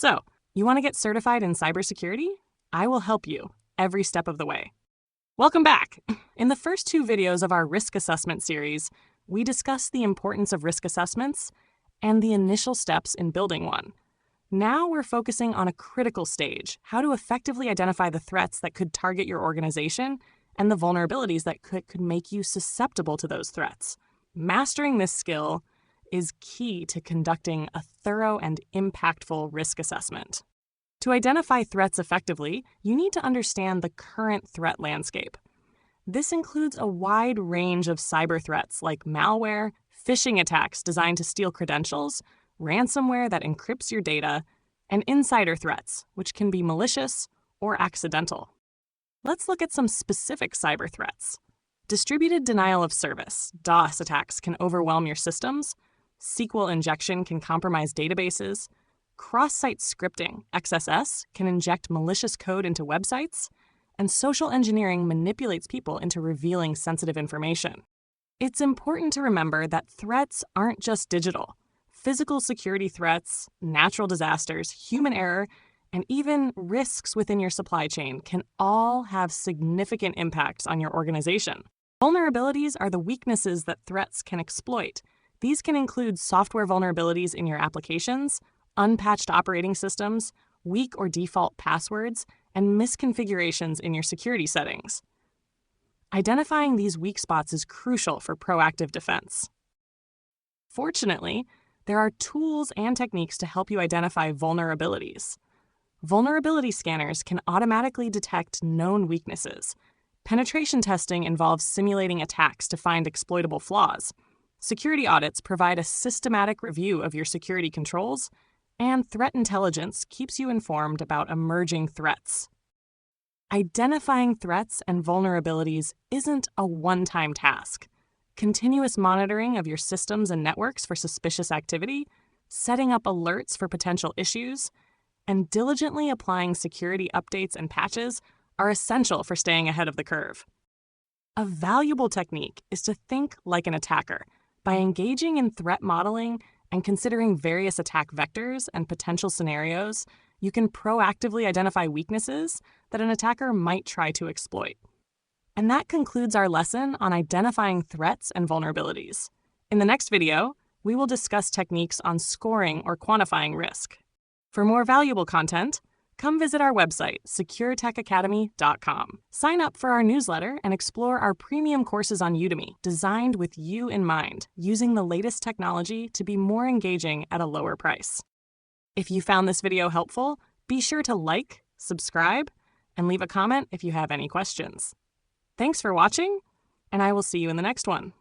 So, you want to get certified in cybersecurity? I will help you every step of the way. Welcome back! In the first 2 videos of our risk assessment series, we discussed the importance of risk assessments and the initial steps in building one. Now we're focusing on a critical stage, how to effectively identify the threats that could target your organization and the vulnerabilities that could make you susceptible to those threats. Mastering this skill is key to conducting a thorough and impactful risk assessment. To identify threats effectively, you need to understand the current threat landscape. This includes a wide range of cyber threats like malware, phishing attacks designed to steal credentials, ransomware that encrypts your data, and insider threats, which can be malicious or accidental. Let's look at some specific cyber threats. Distributed denial of service, DOS attacks can overwhelm your systems, SQL injection can compromise databases, cross-site scripting, XSS, can inject malicious code into websites, and social engineering manipulates people into revealing sensitive information. It's important to remember that threats aren't just digital. Physical security threats, natural disasters, human error, and even risks within your supply chain can all have significant impacts on your organization. Vulnerabilities are the weaknesses that threats can exploit. These can include software vulnerabilities in your applications, unpatched operating systems, weak or default passwords, and misconfigurations in your security settings. Identifying these weak spots is crucial for proactive defense. Fortunately, there are tools and techniques to help you identify vulnerabilities. Vulnerability scanners can automatically detect known weaknesses. Penetration testing involves simulating attacks to find exploitable flaws. Security audits provide a systematic review of your security controls, and threat intelligence keeps you informed about emerging threats. Identifying threats and vulnerabilities isn't a one-time task. Continuous monitoring of your systems and networks for suspicious activity, setting up alerts for potential issues, and diligently applying security updates and patches are essential for staying ahead of the curve. A valuable technique is to think like an attacker by engaging in threat modeling and considering various attack vectors and potential scenarios. You can proactively identify weaknesses that an attacker might try to exploit. And that concludes our lesson on identifying threats and vulnerabilities. In the next video, we will discuss techniques on scoring or quantifying risk. For more valuable content, come visit our website, securetechacademy.com. Sign up for our newsletter and explore our premium courses on Udemy, designed with you in mind, using the latest technology to be more engaging at a lower price. If you found this video helpful, be sure to like, subscribe, and leave a comment if you have any questions. Thanks for watching, and I will see you in the next one.